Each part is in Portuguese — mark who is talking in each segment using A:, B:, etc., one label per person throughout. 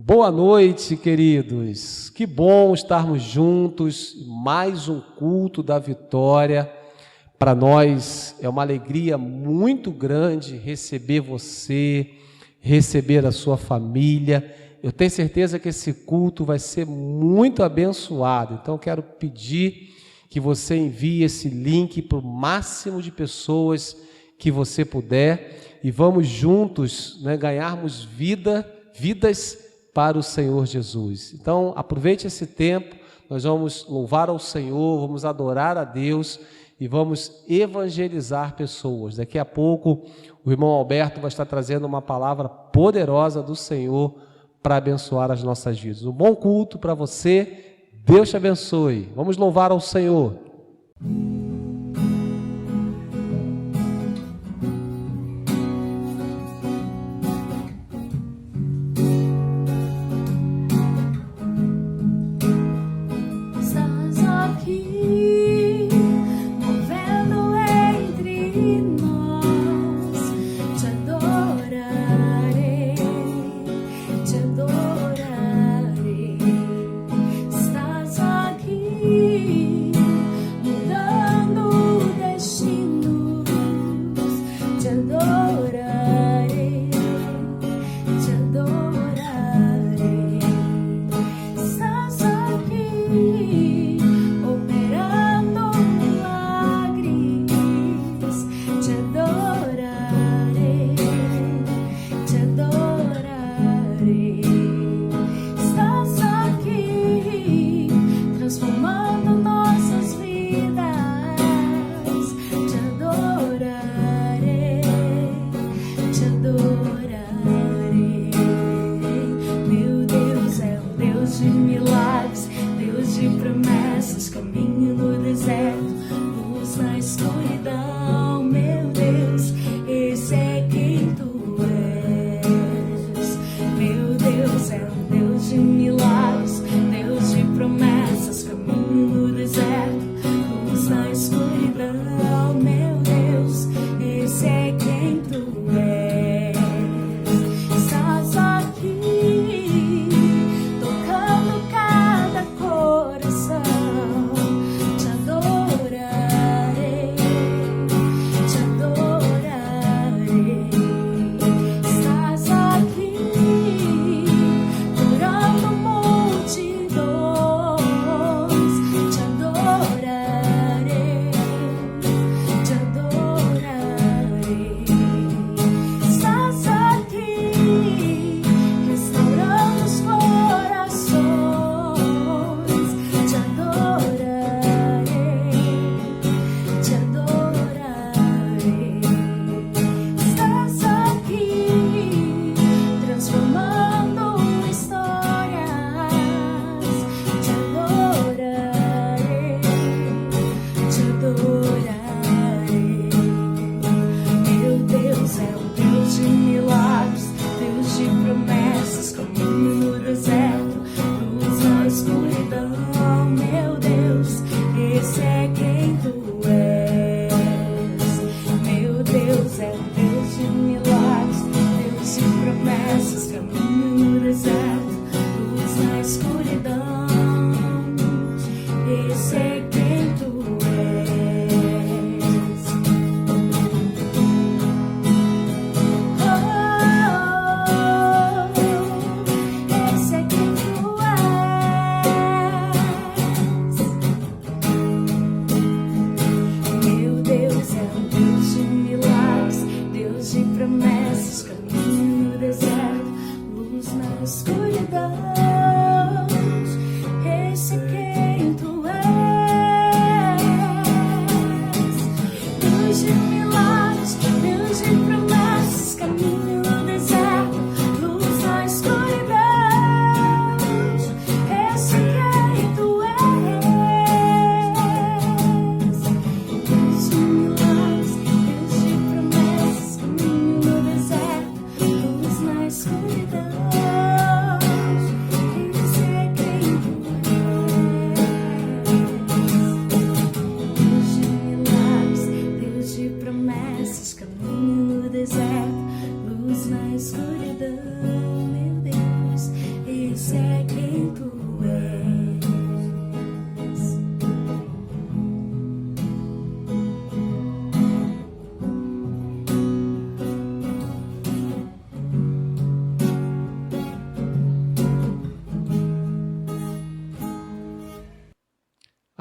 A: Boa noite, queridos. Que bom estarmos juntos. Mais um culto da vitória. Para nós é uma alegria muito grande receber você, receber a sua família. Eu tenho certeza que esse culto vai ser muito abençoado. Então, quero pedir que você envie esse link para o máximo de pessoas que você puder e vamos juntos, ganharmos vidas para o Senhor Jesus. Então, aproveite esse tempo, nós vamos louvar ao Senhor, vamos adorar a Deus e vamos evangelizar pessoas. Daqui a pouco, o irmão Alberto vai estar trazendo uma palavra poderosa do Senhor para abençoar as nossas vidas. Um bom culto para você, Deus te abençoe. Vamos louvar ao Senhor.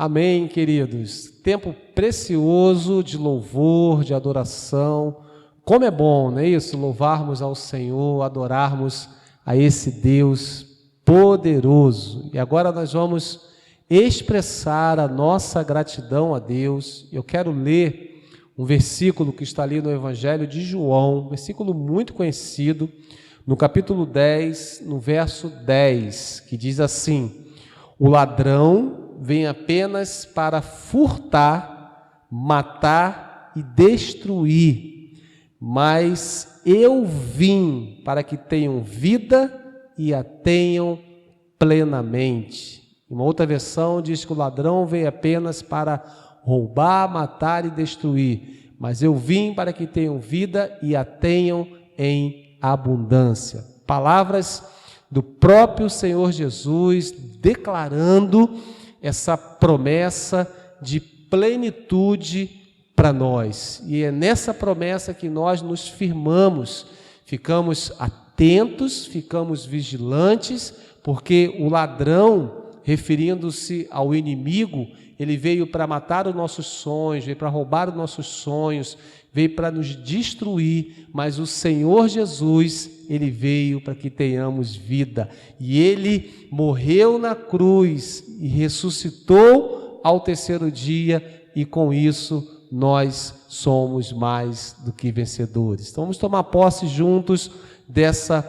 A: Amém, queridos. Tempo precioso de louvor, de adoração. Como é bom, não é isso? Louvarmos ao Senhor, adorarmos a esse Deus poderoso. E agora nós vamos expressar a nossa gratidão a Deus. Eu quero ler um versículo que está ali no Evangelho de João, um versículo muito conhecido, no capítulo 10, no verso 10, que diz assim: o ladrão vem apenas para furtar, matar e destruir, mas eu vim para que tenham vida e a tenham plenamente. Uma outra versão diz que o ladrão veio apenas para roubar, matar e destruir, mas eu vim para que tenham vida e a tenham em abundância. Palavras do próprio Senhor Jesus declarando essa promessa de plenitude para nós. E é nessa promessa que nós nos firmamos, ficamos atentos, ficamos vigilantes, porque o ladrão, referindo-se ao inimigo, ele veio para matar os nossos sonhos, veio para roubar os nossos sonhos, veio para nos destruir, mas o Senhor Jesus, ele veio para que tenhamos vida, e ele morreu na cruz e ressuscitou ao terceiro dia, e com isso nós somos mais do que vencedores. Então vamos tomar posse juntos dessa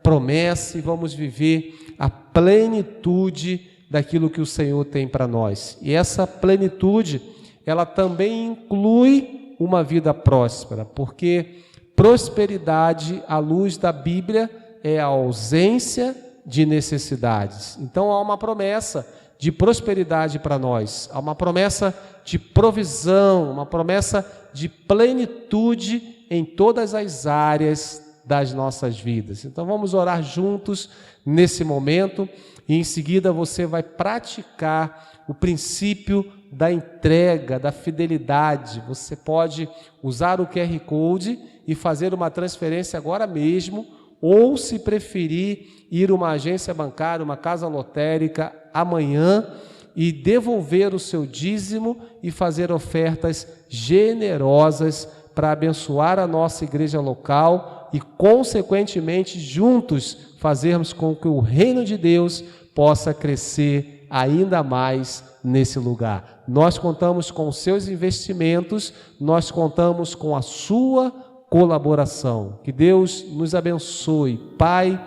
A: promessa e vamos viver a plenitude daquilo que o Senhor tem para nós. E essa plenitude, ela também inclui uma vida próspera, porque prosperidade, à luz da Bíblia, é a ausência de necessidades. Então há uma promessa de prosperidade para nós, há uma promessa de provisão, uma promessa de plenitude em todas as áreas das nossas vidas. Então vamos orar juntos nesse momento, e em seguida você vai praticar o princípio da entrega, da fidelidade. Você pode usar o QR Code e fazer uma transferência agora mesmo, ou, se preferir, ir a uma agência bancária, uma casa lotérica amanhã e devolver o seu dízimo e fazer ofertas generosas para abençoar a nossa igreja local e, consequentemente, juntos fazermos com que o reino de Deus possa crescer ainda mais nesse lugar. Nós contamos com os seus investimentos, nós contamos com a sua colaboração. Que Deus nos abençoe. Pai,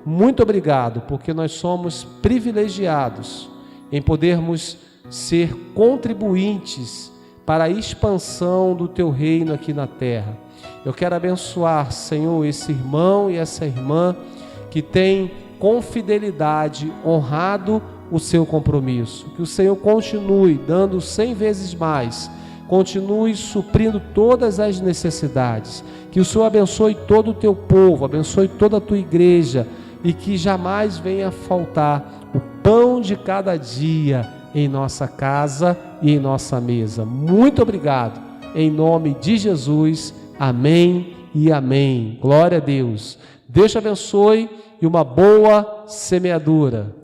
A: muito obrigado, porque nós somos privilegiados em podermos ser contribuintes para a expansão do Teu reino aqui na terra. Eu quero abençoar, Senhor, esse irmão e essa irmã que tem com fidelidade honrado o seu compromisso. Que o Senhor continue dando 100 vezes mais, continue suprindo todas as necessidades. Que o Senhor abençoe todo o Teu povo, abençoe toda a Tua igreja, e que jamais venha faltar o pão de cada dia em nossa casa e em nossa mesa. Muito obrigado, em nome de Jesus, amém e amém. Glória a Deus. Deus te abençoe e uma boa semeadura.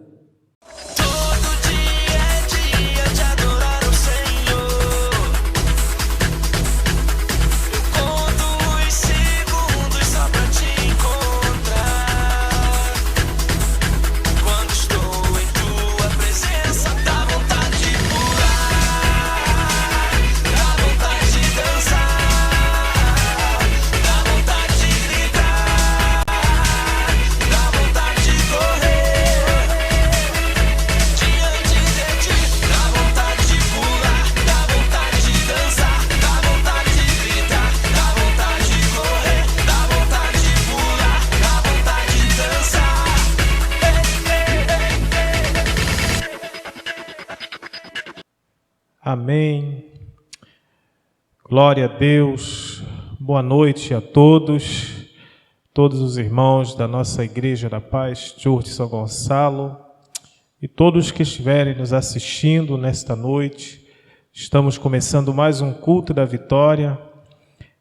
B: Amém. Glória a Deus. Boa noite a todos os irmãos da nossa Igreja da Paz, Church de São Gonçalo, e todos que estiverem nos assistindo nesta noite. Estamos começando mais um culto da vitória.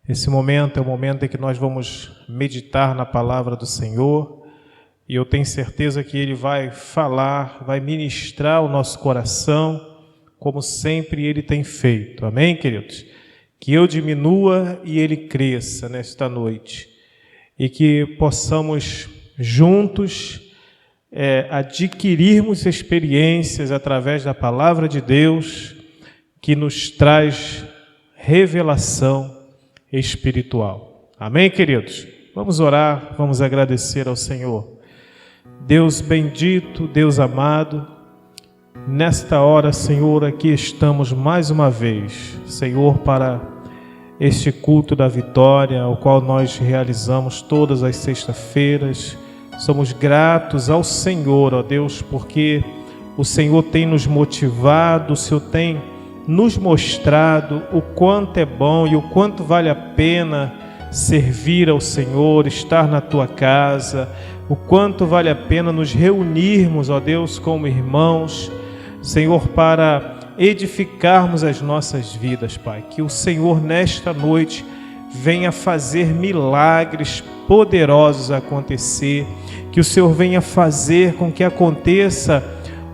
B: Esse momento é o momento em que nós vamos meditar na palavra do Senhor, e eu tenho certeza que Ele vai falar, vai ministrar o nosso coração, como sempre Ele tem feito. Amém, queridos? Que eu diminua e Ele cresça nesta noite. E que possamos juntos adquirirmos experiências através da palavra de Deus que nos traz revelação espiritual. Amém, queridos? Vamos orar, vamos agradecer ao Senhor. Deus bendito, Deus amado, nesta hora, Senhor, aqui estamos mais uma vez, Senhor, para este culto da vitória, o qual nós realizamos todas as sextas-feiras. Somos gratos ao Senhor, ó Deus, porque o Senhor tem nos motivado, o Senhor tem nos mostrado o quanto é bom e o quanto vale a pena servir ao Senhor, estar na Tua casa, o quanto vale a pena nos reunirmos, ó Deus, como irmãos, Senhor, para edificarmos as nossas vidas, Pai. Que o Senhor, nesta noite, venha fazer milagres poderosos acontecer, que o Senhor venha fazer com que aconteça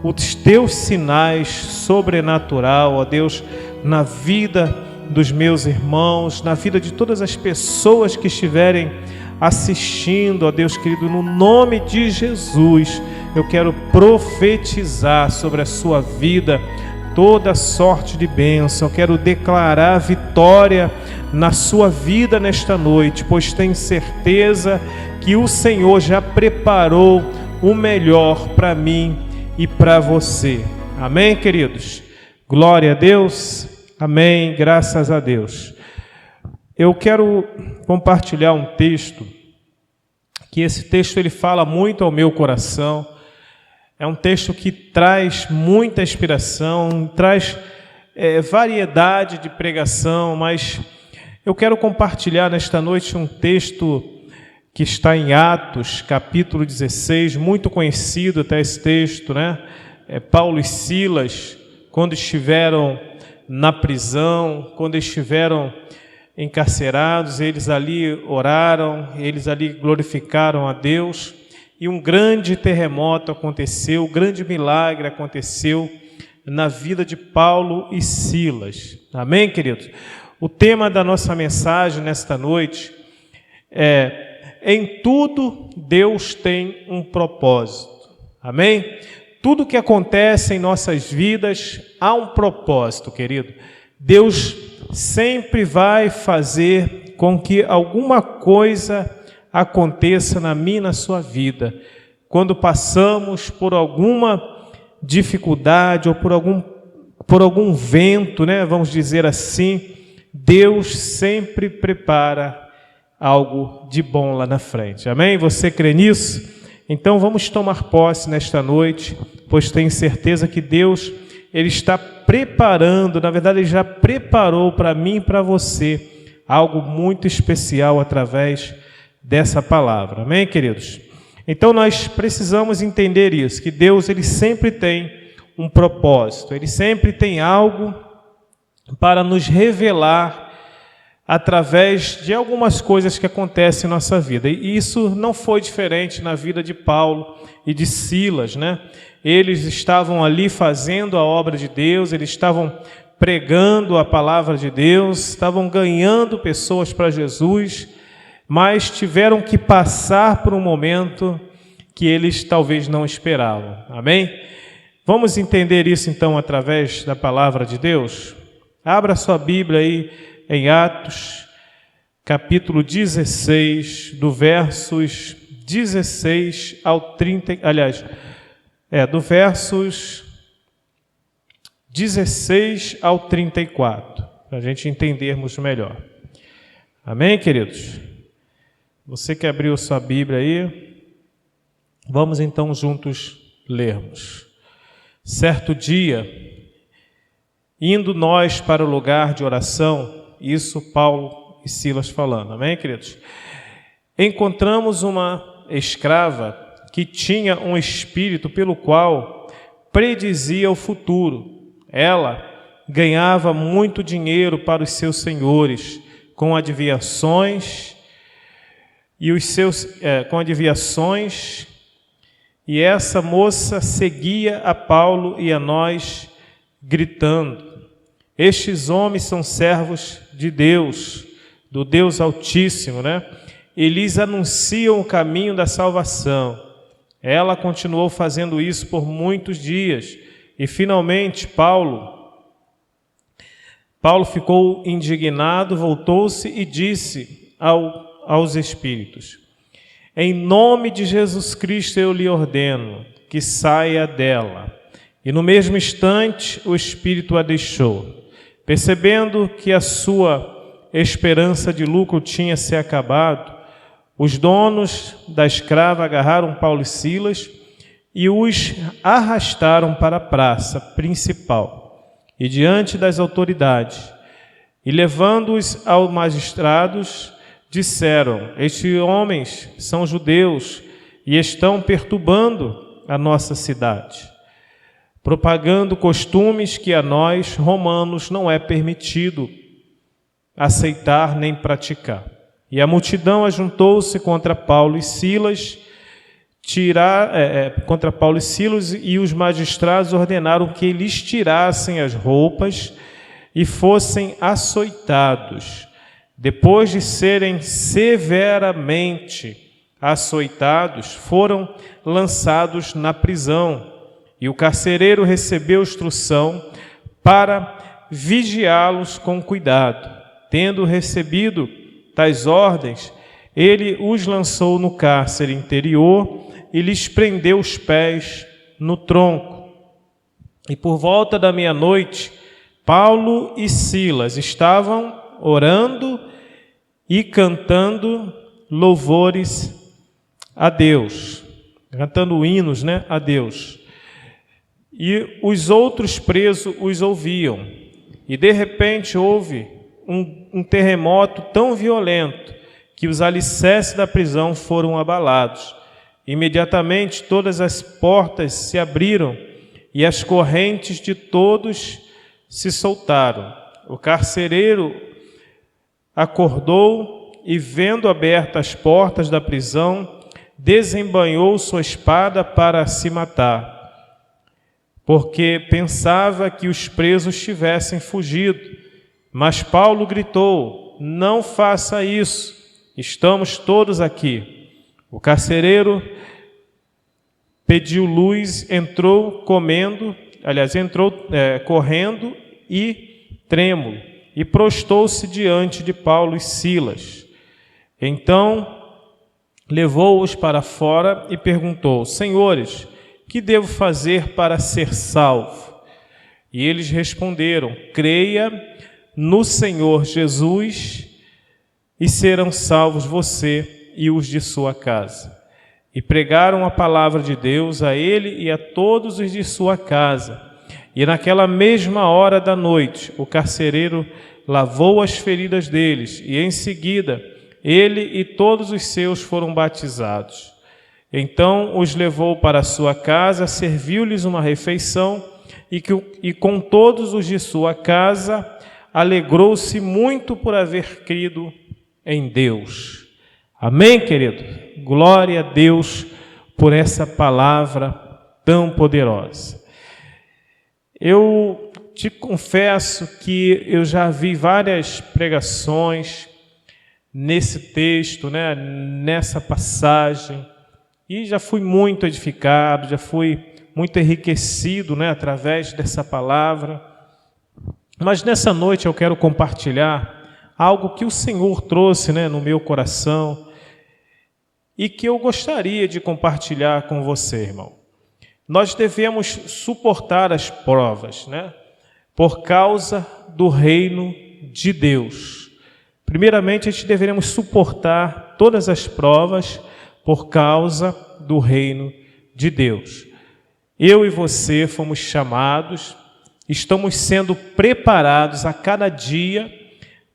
B: os Teus sinais sobrenatural, ó Deus, na vida dos meus irmãos, na vida de todas as pessoas que estiverem assistindo, ó Deus querido, no nome de Jesus, eu quero profetizar sobre a sua vida toda sorte de bênção. Eu quero declarar vitória na sua vida nesta noite, pois tenho certeza que o Senhor já preparou o melhor para mim e para você. Amém, queridos? Glória a Deus. Amém. Graças a Deus. Eu quero compartilhar um texto, que esse texto ele fala muito ao meu coração. É um texto que traz muita inspiração, traz variedade de pregação, mas eu quero compartilhar nesta noite um texto que está em Atos, capítulo 16, muito conhecido até esse texto, né? Paulo e Silas, quando estiveram na prisão, quando estiveram encarcerados, eles ali oraram, eles ali glorificaram a Deus, e um grande terremoto aconteceu, um grande milagre aconteceu na vida de Paulo e Silas. Amém, queridos? O tema da nossa mensagem nesta noite é: em tudo Deus tem um propósito. Amém? Tudo que acontece em nossas vidas há um propósito, querido. Deus sempre vai fazer com que alguma coisa aconteça na minha e na sua vida. Quando passamos por alguma dificuldade ou por algum vento, né, vamos dizer assim, Deus sempre prepara algo de bom lá na frente. Amém? Você crê nisso? Então vamos tomar posse nesta noite, pois tenho certeza que Deus, Ele está preparando, na verdade Ele já preparou para mim e para você algo muito especial através dessa palavra. Amém, queridos? Então nós precisamos entender isso, que Deus ele sempre tem um propósito, Ele sempre tem algo para nos revelar através de algumas coisas que acontecem em nossa vida. E isso não foi diferente na vida de Paulo e de Silas, né? Eles estavam ali fazendo a obra de Deus, eles estavam pregando a palavra de Deus, estavam ganhando pessoas para Jesus, mas tiveram que passar por um momento que eles talvez não esperavam. Amém? Vamos entender isso então através da palavra de Deus? Abra sua Bíblia aí em Atos, capítulo 16, do versos 16 ao 30, do versos 16 ao 34, para a gente entendermos melhor. Amém, queridos? Você que abriu sua Bíblia aí, vamos então juntos lermos. Certo dia, indo nós para o lugar de oração, isso Paulo e Silas falando, amém, queridos? Encontramos uma escrava que tinha um espírito pelo qual predizia o futuro. Ela ganhava muito dinheiro para os seus senhores com adivinhações e essa moça seguia a Paulo e a nós, gritando: estes homens são servos de Deus, do Deus Altíssimo, né? E lhes anunciam o caminho da salvação. Ela continuou fazendo isso por muitos dias. E finalmente Paulo ficou indignado, voltou-se e disse aos espíritos: em nome de Jesus Cristo eu lhe ordeno que saia dela. E no mesmo instante o espírito a deixou. Percebendo que a sua esperança de lucro tinha se acabado, os donos da escrava agarraram Paulo e Silas e os arrastaram para a praça principal e diante das autoridades. E levando-os aos magistrados, disseram: estes homens são judeus e estão perturbando a nossa cidade, propagando costumes que a nós, romanos, não é permitido aceitar nem praticar. E a multidão ajuntou-se contra Paulo e Silas, e os magistrados ordenaram que lhes tirassem as roupas e fossem açoitados. Depois de serem severamente açoitados, foram lançados na prisão. E o carcereiro recebeu instrução para vigiá-los com cuidado. Tendo recebido tais ordens, ele os lançou no cárcere interior e lhes prendeu os pés no tronco. E por volta da meia-noite, Paulo e Silas estavam orando e cantando louvores a Deus, cantando hinos, né, a Deus. E os outros presos os ouviam. E de repente houve um terremoto tão violento que os alicerces da prisão foram abalados. Imediatamente todas as portas se abriram e as correntes de todos se soltaram. O carcereiro acordou e, vendo abertas as portas da prisão, desembainhou sua espada para se matar, porque pensava que os presos tivessem fugido. Mas Paulo gritou: não faça isso, estamos todos aqui. O carcereiro pediu luz, entrou correndo e trêmulo, e prostou-se diante de Paulo e Silas. Então levou-os para fora e perguntou: senhores, que devo fazer para ser salvo? E eles responderam: creia no Senhor Jesus e serão salvos você e os de sua casa. E pregaram a palavra de Deus a ele e a todos os de sua casa. E naquela mesma hora da noite, o carcereiro lavou as feridas deles, e em seguida ele e todos os seus foram batizados. Então os levou para a sua casa, serviu-lhes uma refeição, e com todos os de sua casa alegrou-se muito por haver crido em Deus. Amém, querido? Glória a Deus por essa palavra tão poderosa. Eu te confesso que eu já vi várias pregações nesse texto, né, nessa passagem, e já fui muito edificado, já fui muito enriquecido, né, através dessa palavra. Mas nessa noite eu quero compartilhar algo que o Senhor trouxe, né, no meu coração e que eu gostaria de compartilhar com você, irmão. Nós devemos suportar as provas, né, por causa do reino de Deus. Primeiramente, a gente deveremos suportar todas as provas por causa do reino de Deus. Eu e você fomos chamados, estamos sendo preparados a cada dia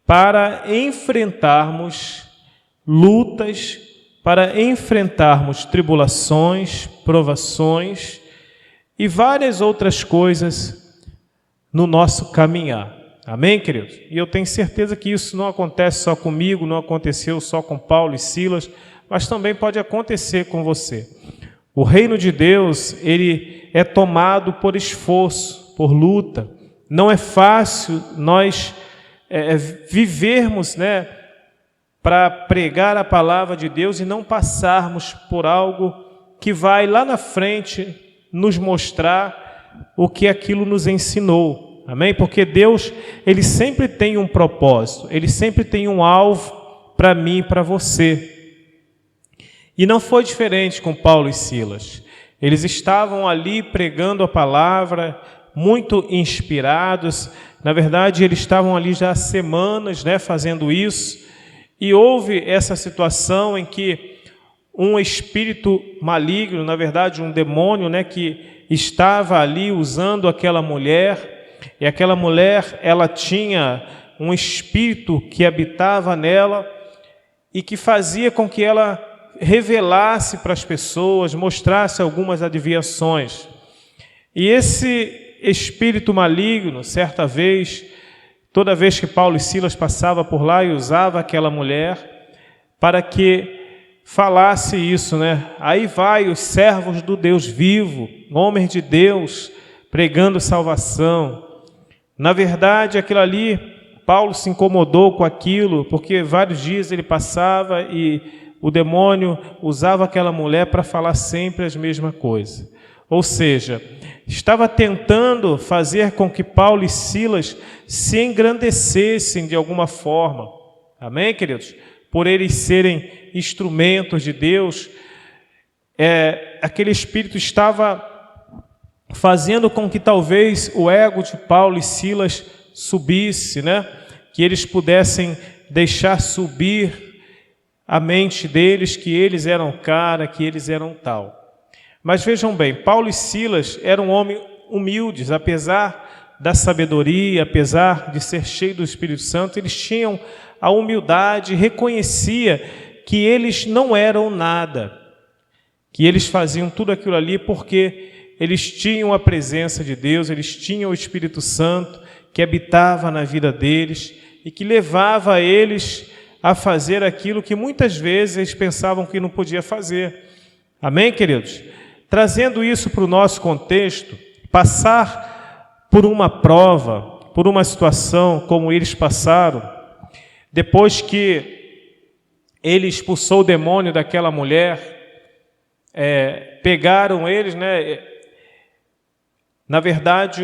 B: para enfrentarmos lutas, para enfrentarmos tribulações, provações e várias outras coisas no nosso caminhar. Amém, queridos? E eu tenho certeza que isso não acontece só comigo, não aconteceu só com Paulo e Silas, mas também pode acontecer com você. O reino de Deus, ele é tomado por esforço, por luta, Não é fácil nós vivermos, né, para pregar a palavra de Deus e não passarmos por algo que vai lá na frente nos mostrar o que aquilo nos ensinou. Amém? Porque Deus, Ele sempre tem um propósito, Ele sempre tem um alvo para mim e para você. E não foi diferente com Paulo e Silas. Eles estavam ali pregando a palavra, muito inspirados. Na verdade, eles estavam ali já há semanas, né, fazendo isso. E houve essa situação em que um espírito maligno, na verdade um demônio, né, que estava ali usando aquela mulher. E aquela mulher, ela tinha um espírito que habitava nela e que fazia com que ela revelasse para as pessoas, mostrasse algumas adivinhações. E esse espírito maligno, certa vez, toda vez que Paulo e Silas passavam por lá e usava aquela mulher para que falasse isso, né? Aí vai os servos do Deus vivo, homens de Deus, pregando salvação. Na verdade, aquilo ali, Paulo se incomodou com aquilo, porque vários dias ele passava e o demônio usava aquela mulher para falar sempre as mesmas coisas. Ou seja, estava tentando fazer com que Paulo e Silas se engrandecessem de alguma forma. Amém, queridos? Por eles serem instrumentos de Deus, aquele espírito estava fazendo com que talvez o ego de Paulo e Silas subisse, né? Que eles pudessem deixar subir a mente deles, que eles eram cara, que eles eram tal. Mas vejam bem, Paulo e Silas eram homens humildes, apesar da sabedoria, apesar de ser cheio do Espírito Santo, eles tinham a humildade, reconhecia que eles não eram nada, que eles faziam tudo aquilo ali porque eles tinham a presença de Deus, eles tinham o Espírito Santo que habitava na vida deles e que levava eles a fazer aquilo que muitas vezes eles pensavam que não podia fazer. Amém, queridos? Trazendo isso para o nosso contexto, passar por uma prova, por uma situação como eles passaram, depois que ele expulsou o demônio daquela mulher, pegaram eles, né? Na verdade,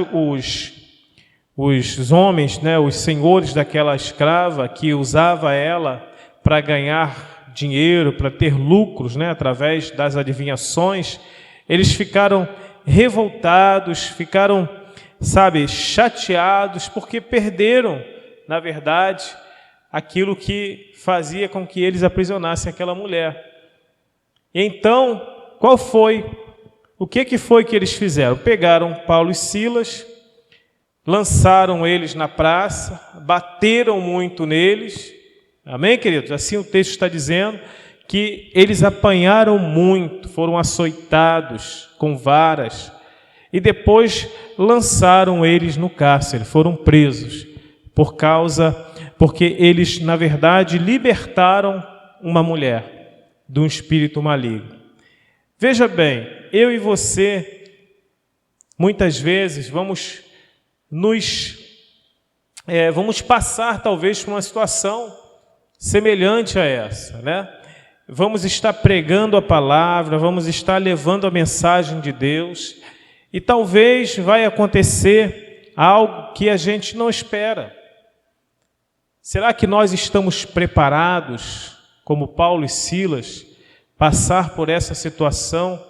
B: os homens, né, os senhores daquela escrava que usava ela para ganhar dinheiro, para ter lucros, né, através das adivinhações, eles ficaram revoltados, ficaram, chateados, porque perderam, na verdade, aquilo que fazia com que eles aprisionassem aquela mulher. E então, qual foi? O que foi que eles fizeram? Pegaram Paulo e Silas, lançaram eles na praça, bateram muito neles. Amém, queridos? Assim o texto está dizendo que eles apanharam muito, foram açoitados com varas e depois lançaram eles no cárcere, foram presos porque eles, na verdade, libertaram uma mulher de um espírito maligno. Veja bem, eu e você, muitas vezes, vamos passar talvez por uma situação semelhante a essa, né? Vamos estar pregando a palavra, vamos estar levando a mensagem de Deus e talvez vai acontecer algo que a gente não espera. Será que nós estamos preparados, como Paulo e Silas, passar por essa situação?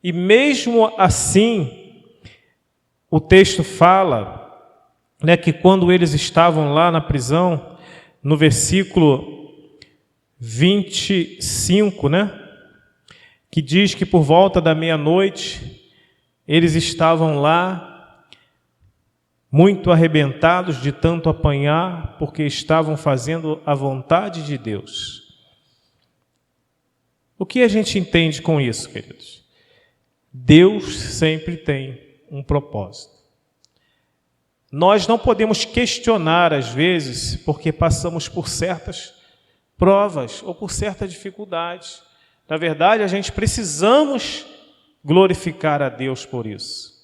B: E mesmo assim, o texto fala, né, que quando eles estavam lá na prisão, no versículo 25, né, que diz que por volta da meia-noite, eles estavam lá, muito arrebentados de tanto apanhar, porque estavam fazendo a vontade de Deus. O que a gente entende com isso, queridos? Deus sempre tem um propósito. Nós não podemos questionar, às vezes, porque passamos por certas provas ou por certas dificuldades. Na verdade, a gente precisamos glorificar a Deus por isso.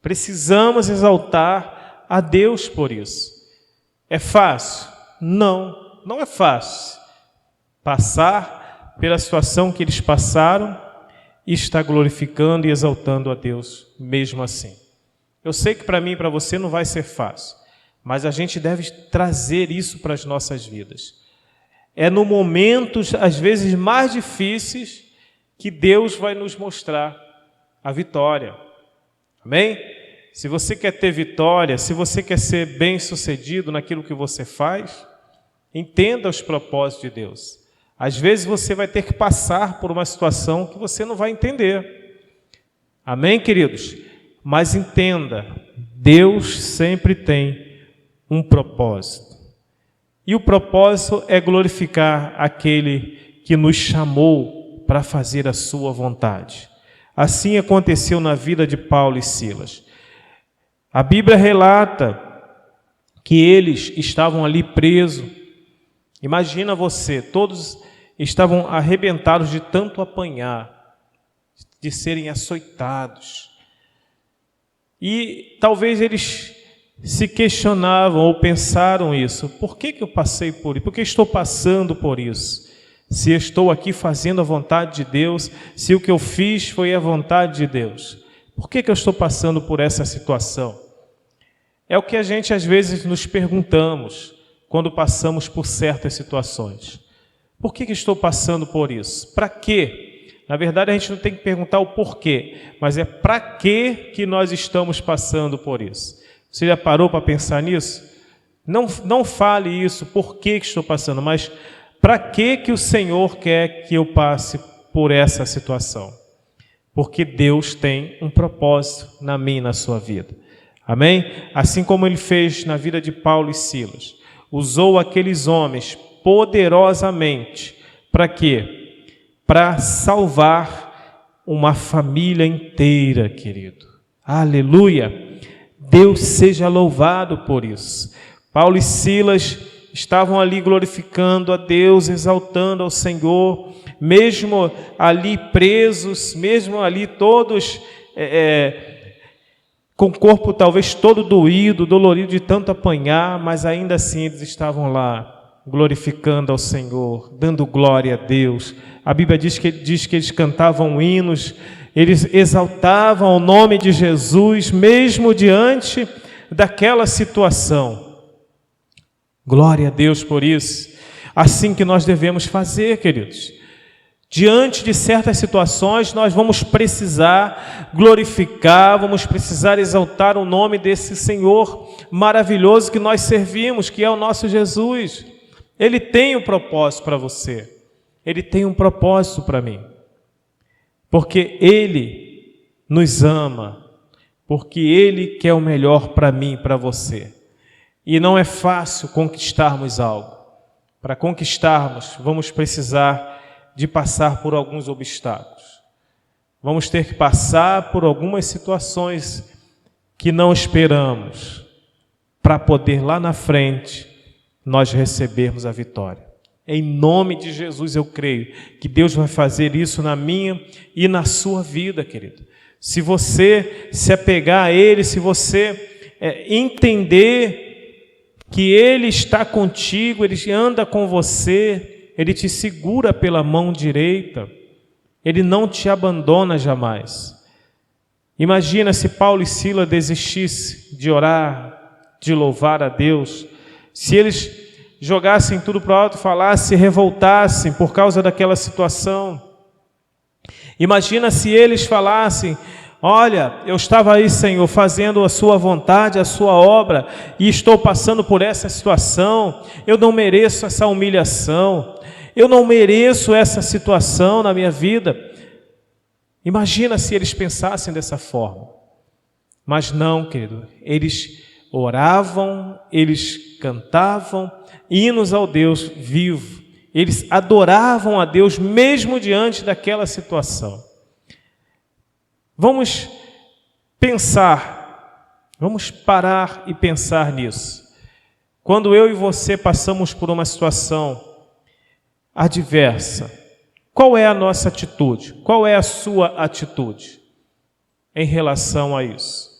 B: Precisamos exaltar a Deus por isso. É fácil? Não, não é fácil. Passar pela situação que eles passaram e estar glorificando e exaltando a Deus mesmo assim. Eu sei que para mim e para você não vai ser fácil, mas a gente deve trazer isso para as nossas vidas. É no momentos, às vezes, mais difíceis que Deus vai nos mostrar a vitória. Amém? Se você quer ter vitória, se você quer ser bem-sucedido naquilo que você faz, entenda os propósitos de Deus. Às vezes você vai ter que passar por uma situação que você não vai entender. Amém, queridos? Mas entenda, Deus sempre tem um propósito. E o propósito é glorificar aquele que nos chamou para fazer a sua vontade. Assim aconteceu na vida de Paulo e Silas. A Bíblia relata que eles estavam ali presos. Imagina você, todos estavam arrebentados de tanto apanhar, de serem açoitados. E talvez eles se questionavam ou pensaram isso. Por que eu passei por isso? Por que estou passando por isso? Se eu estou aqui fazendo a vontade de Deus, se o que eu fiz foi a vontade de Deus, por que eu estou passando por essa situação? É o que a gente às vezes nos perguntamos quando passamos por certas situações. Por que estou passando por isso? Para quê? Na verdade, a gente não tem que perguntar o porquê, mas é para que nós estamos passando por isso. Você já parou para pensar nisso? Não fale isso, por que estou passando, mas para que o Senhor quer que eu passe por essa situação? Porque Deus tem um propósito na minha e na sua vida. Amém? Assim como Ele fez na vida de Paulo e Silas. Usou aqueles homens poderosamente. Para quê? Para salvar uma família inteira, querido. Aleluia! Deus seja louvado por isso. Paulo e Silas estavam ali glorificando a Deus, exaltando ao Senhor, mesmo ali presos, mesmo ali todos com o corpo talvez todo doído, dolorido de tanto apanhar, mas ainda assim eles estavam lá glorificando ao Senhor, dando glória a Deus. A Bíblia diz que eles cantavam hinos, eles exaltavam o nome de Jesus, mesmo diante daquela situação. Glória a Deus por isso. Assim que nós devemos fazer, queridos. Diante de certas situações, nós vamos precisar glorificar, vamos precisar exaltar o nome desse Senhor maravilhoso que nós servimos, que é o nosso Jesus. Ele tem um propósito para você. Ele tem um propósito para mim. Porque Ele nos ama, porque Ele quer o melhor para mim e para você. E não é fácil conquistarmos algo. Para conquistarmos, vamos precisar de passar por alguns obstáculos. Vamos ter que passar por algumas situações que não esperamos, para poder lá na frente nós recebermos a vitória. Em nome de Jesus eu creio que Deus vai fazer isso na minha e na sua vida, querido. Se você se apegar a Ele, se você entender que Ele está contigo, Ele anda com você, Ele te segura pela mão direita, Ele não te abandona jamais. Imagina se Paulo e Silas desistissem de orar, de louvar a Deus, se eles jogassem tudo para o alto, falassem, revoltassem por causa daquela situação. Imagina se eles falassem: olha, eu estava aí, Senhor, fazendo a sua vontade, a sua obra, e estou passando por essa situação, eu não mereço essa humilhação, eu não mereço essa situação na minha vida. Imagina se eles pensassem dessa forma. Mas não, querido, eles oravam, eles cantavam hinos ao Deus vivo, eles adoravam a Deus mesmo diante daquela situação. Vamos pensar, vamos parar e pensar nisso. Quando eu e você passamos por uma situação adversa, qual é a nossa atitude? Qual é a sua atitude em relação a isso?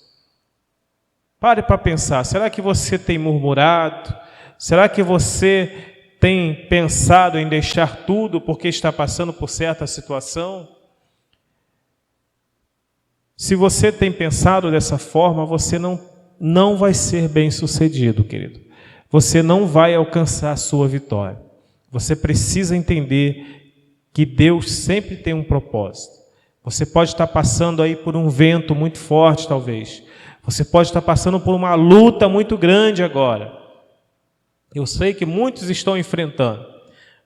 B: Pare para pensar, será que você tem murmurado? Será que você tem pensado em deixar tudo porque está passando por certa situação? Se você tem pensado dessa forma, você não vai ser bem-sucedido, querido. Você não vai alcançar a sua vitória. Você precisa entender que Deus sempre tem um propósito. Você pode estar passando aí por um vento muito forte, talvez. Você pode estar passando por uma luta muito grande agora. Eu sei que muitos estão enfrentando.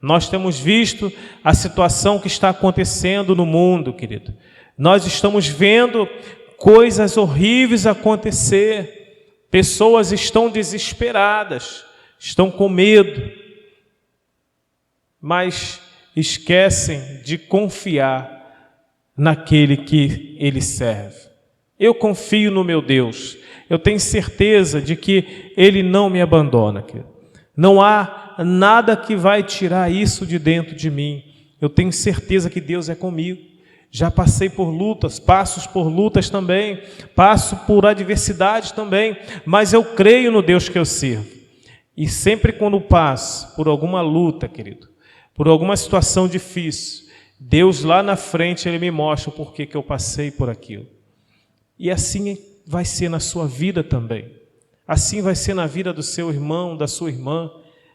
B: Nós temos visto a situação que está acontecendo no mundo, querido. Nós estamos vendo coisas horríveis acontecer. Pessoas estão desesperadas, estão com medo, mas esquecem de confiar naquele que ele serve. Eu confio no meu Deus. Eu tenho certeza de que ele não me abandona, querido. Não há nada que vai tirar isso de dentro de mim. Eu tenho certeza que Deus é comigo. Já passei por lutas, passo por lutas também, passo por adversidades também, mas eu creio no Deus que eu sirvo. E sempre quando passo por alguma luta, querido, por alguma situação difícil, Deus lá na frente, Ele me mostra o porquê que eu passei por aquilo. E assim vai ser na sua vida também. Assim vai ser na vida do seu irmão, da sua irmã.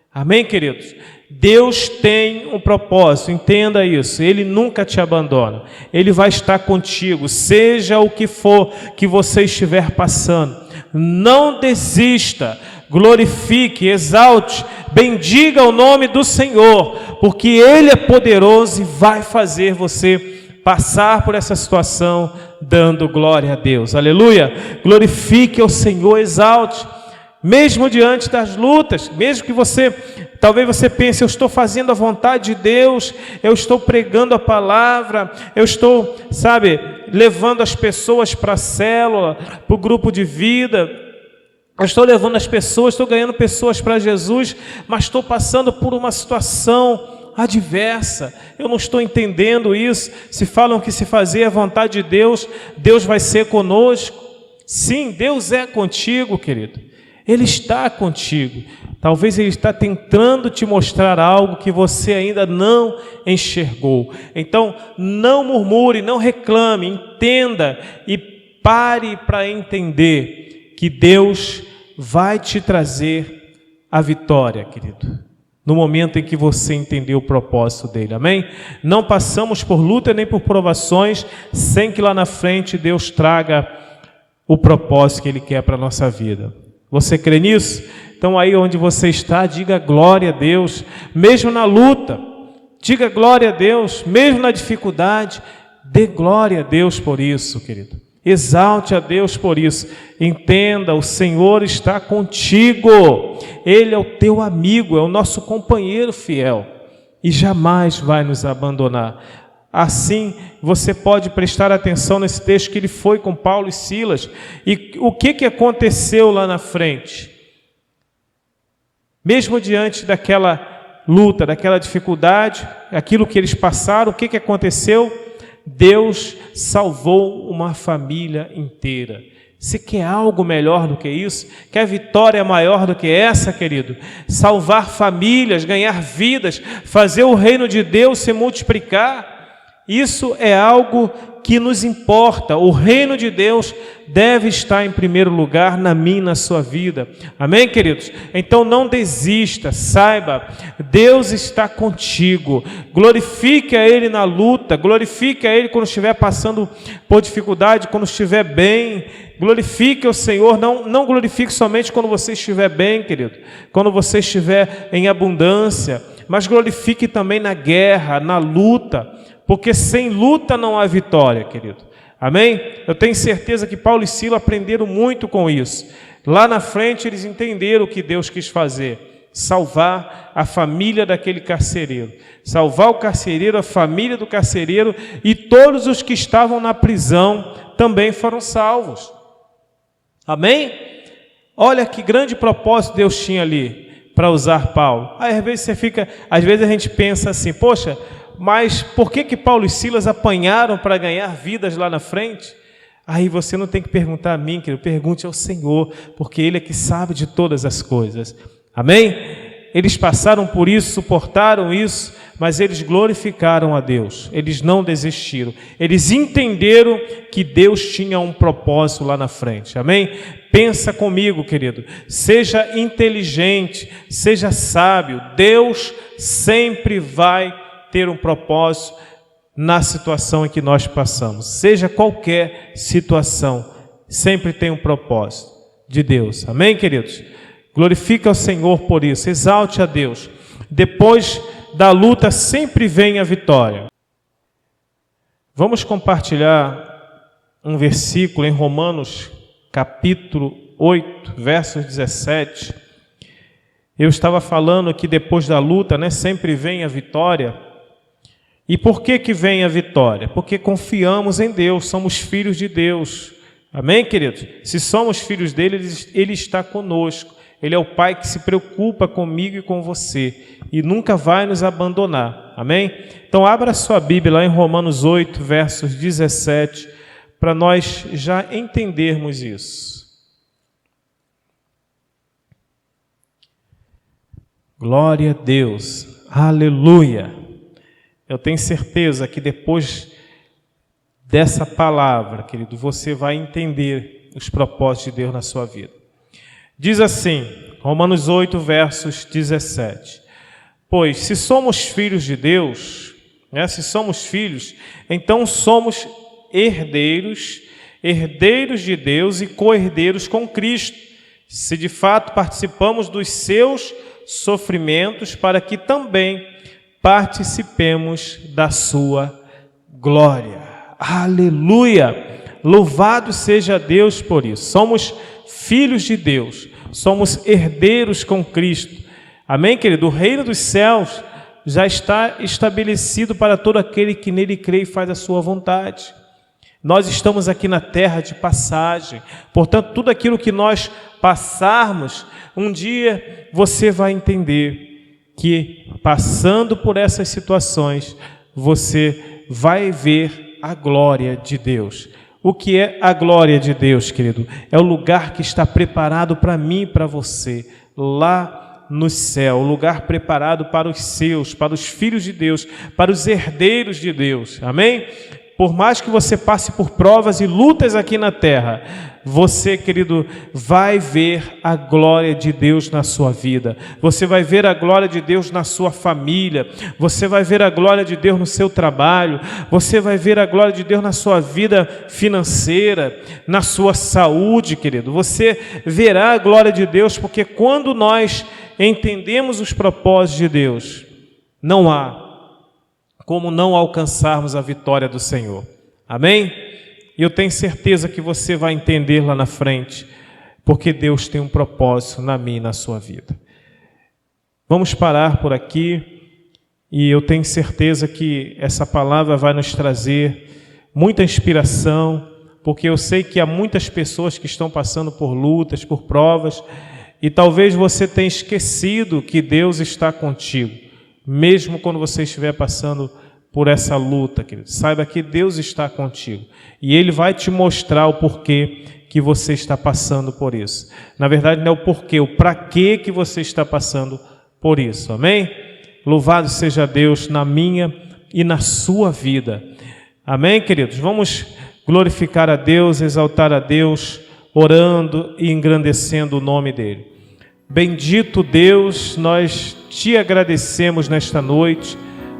B: Amém, queridos? Deus tem um propósito, entenda isso. Ele nunca te abandona. Ele vai estar contigo, seja o que for que você estiver passando. Não desista, glorifique, exalte, bendiga o nome do Senhor, porque Ele é poderoso e vai fazer você passar por essa situação dando glória a Deus. Aleluia! Glorifique ao Senhor, exalte. Mesmo diante das lutas, mesmo que talvez você pense, eu estou fazendo a vontade de Deus, eu estou pregando a palavra, eu estou, levando as pessoas para a célula, para o grupo de vida, eu estou levando as pessoas, estou ganhando pessoas para Jesus, mas estou passando por uma situação adversa, eu não estou entendendo isso. Se falam que se fazer a vontade de Deus, Deus vai ser conosco. Sim, Deus é contigo, querido. Ele está contigo. Talvez Ele está tentando te mostrar algo que você ainda não enxergou. Então, não murmure, não reclame, entenda e pare para entender que Deus vai te trazer a vitória, querido, no momento em que você entender o propósito dele, amém? Não passamos por luta nem por provações sem que lá na frente Deus traga o propósito que Ele quer para a nossa vida. Você crê nisso? Então aí onde você está, diga glória a Deus, mesmo na luta, diga glória a Deus, mesmo na dificuldade, dê glória a Deus por isso, querido. Exalte a Deus por isso. Entenda, o Senhor está contigo. Ele é o teu amigo, é o nosso companheiro fiel e jamais vai nos abandonar. Assim, você pode prestar atenção nesse texto que ele foi com Paulo e Silas. E o que aconteceu lá na frente? Mesmo diante daquela luta, daquela dificuldade, aquilo que eles passaram, o que aconteceu? Deus salvou uma família inteira. Você quer algo melhor do que isso? Quer vitória maior do que essa, querido? Salvar famílias, ganhar vidas, fazer o reino de Deus se multiplicar. Isso é algo que nos importa. O reino de Deus deve estar em primeiro lugar na minha e na sua vida. Amém, queridos? Então não desista, saiba, Deus está contigo. Glorifique a Ele na luta, glorifique a Ele quando estiver passando por dificuldade, quando estiver bem. Glorifique o Senhor, não glorifique somente quando você estiver bem, querido, quando você estiver em abundância, mas glorifique também na guerra, na luta, porque sem luta não há vitória, querido. Amém? Eu tenho certeza que Paulo e Silas aprenderam muito com isso. Lá na frente eles entenderam o que Deus quis fazer: salvar a família daquele carcereiro, salvar o carcereiro, a família do carcereiro, e todos os que estavam na prisão também foram salvos. Amém? Olha que grande propósito Deus tinha ali para usar Paulo. Aí, às vezes a gente pensa assim, poxa, mas por que Paulo e Silas apanharam para ganhar vidas lá na frente? Aí você não tem que perguntar a mim, querido, pergunte ao Senhor, porque Ele é que sabe de todas as coisas. Amém? Eles passaram por isso, suportaram isso, mas eles glorificaram a Deus. Eles não desistiram. Eles entenderam que Deus tinha um propósito lá na frente. Amém? Pensa comigo, querido. Seja inteligente, seja sábio. Deus sempre vai ter um propósito na situação em que nós passamos. Seja qualquer situação, sempre tem um propósito de Deus. Amém, queridos? Glorifica ao Senhor por isso, exalte a Deus. Depois da luta sempre vem a vitória. Vamos compartilhar um versículo em Romanos capítulo 8, versos 17. Eu estava falando que depois da luta, sempre vem a vitória. E por que vem a vitória? Porque confiamos em Deus, somos filhos de Deus. Amém, queridos? Se somos filhos dele, Ele está conosco. Ele é o Pai que se preocupa comigo e com você e nunca vai nos abandonar. Amém? Então abra a sua Bíblia lá em Romanos 8, versos 17, para nós já entendermos isso. Glória a Deus. Aleluia. Eu tenho certeza que depois dessa palavra, querido, você vai entender os propósitos de Deus na sua vida. Diz assim, Romanos 8, versos 17. Pois, se somos filhos de Deus, se somos filhos, então somos herdeiros, herdeiros de Deus e co-herdeiros com Cristo, se de fato participamos dos seus sofrimentos, para que também participemos da sua glória. Aleluia! Louvado seja Deus por isso. Somos filhos de Deus, somos herdeiros com Cristo. Amém, querido? O reino dos céus já está estabelecido para todo aquele que nele crê e faz a sua vontade. Nós estamos aqui na terra de passagem, portanto, tudo aquilo que nós passarmos, um dia você vai entender que, passando por essas situações, você vai ver a glória de Deus. O que é a glória de Deus, querido? É o lugar que está preparado para mim e para você, lá no céu, o lugar preparado para os seus, para os filhos de Deus, para os herdeiros de Deus. Amém? Por mais que você passe por provas e lutas aqui na terra, você, querido, vai ver a glória de Deus na sua vida. Você vai ver a glória de Deus na sua família. Você vai ver a glória de Deus no seu trabalho. Você vai ver a glória de Deus na sua vida financeira, na sua saúde, querido. Você verá a glória de Deus, porque quando nós entendemos os propósitos de Deus, não há como não alcançarmos a vitória do Senhor. Amém? E eu tenho certeza que você vai entender lá na frente, porque Deus tem um propósito na minha e na sua vida. Vamos parar por aqui, e eu tenho certeza que essa palavra vai nos trazer muita inspiração, porque eu sei que há muitas pessoas que estão passando por lutas, por provas, e talvez você tenha esquecido que Deus está contigo. Mesmo quando você estiver passando por essa luta, querido, saiba que Deus está contigo. E Ele vai te mostrar o porquê que você está passando por isso. Na verdade, não é o porquê, o para quê que você está passando por isso. Amém? Louvado seja Deus na minha e na sua vida. Amém, queridos? Vamos glorificar a Deus, exaltar a Deus, orando e engrandecendo o nome dEle. Bendito Deus, nós te agradecemos nesta noite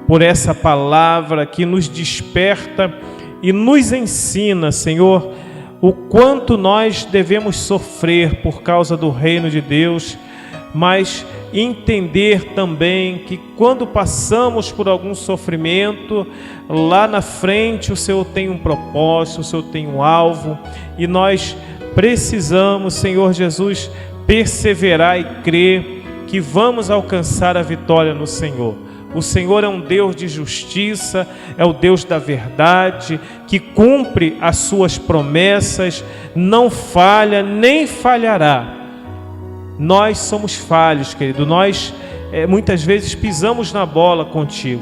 B: por essa palavra que nos desperta e nos ensina, Senhor, o quanto nós devemos sofrer por causa do reino de Deus, mas entender também que quando passamos por algum sofrimento, lá na frente o Senhor tem um propósito, o Senhor tem um alvo, e nós precisamos, Senhor Jesus, perseverar e crer que vamos alcançar a vitória no Senhor. O Senhor é um Deus de justiça, é o Deus da verdade, que cumpre as suas promessas, não falha, nem falhará. Nós somos falhos, querido, nós muitas vezes pisamos na bola contigo,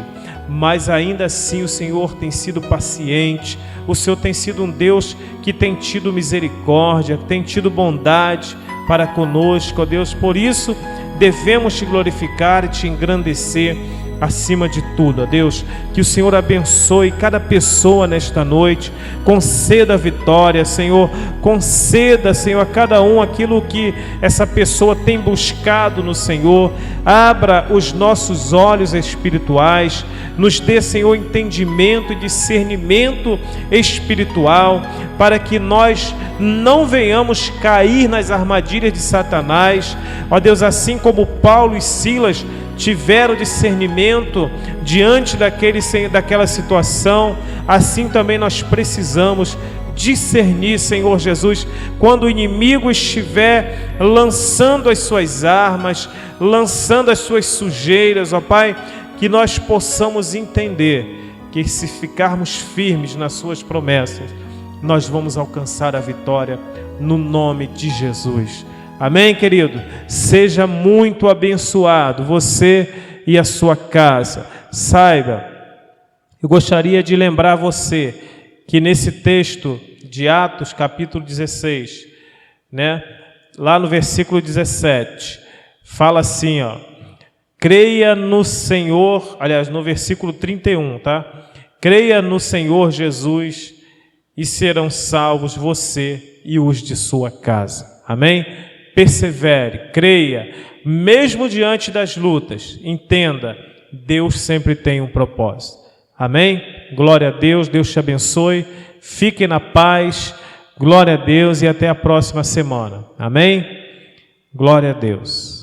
B: mas ainda assim o Senhor tem sido paciente, o Senhor tem sido um Deus que tem tido misericórdia, tem tido bondade para conosco, ó Deus. Por isso devemos te glorificar e te engrandecer acima de tudo, ó Deus. Que o Senhor abençoe cada pessoa nesta noite, conceda a vitória, Senhor, conceda, Senhor, a cada um aquilo que essa pessoa tem buscado no Senhor. Abra os nossos olhos espirituais, nos dê, Senhor, entendimento e discernimento espiritual, para que nós não venhamos cair nas armadilhas de Satanás, ó Deus. Assim como Paulo e Silas tiveram discernimento diante daquela situação, assim também nós precisamos discernir, Senhor Jesus, quando o inimigo estiver lançando as suas armas, lançando as suas sujeiras, ó Pai, que nós possamos entender que se ficarmos firmes nas suas promessas, nós vamos alcançar a vitória no nome de Jesus. Amém, querido? Seja muito abençoado, você e a sua casa. Saiba, eu gostaria de lembrar você que nesse texto de Atos, capítulo 16, né, lá no versículo 17, fala assim, ó: creia no Senhor, aliás, no versículo 31, tá? Creia no Senhor Jesus e serão salvos você e os de sua casa. Amém? Persevere, creia, mesmo diante das lutas. Entenda, Deus sempre tem um propósito. Amém? Glória a Deus, Deus te abençoe. Fique na paz. Glória a Deus e até a próxima semana. Amém? Glória a Deus.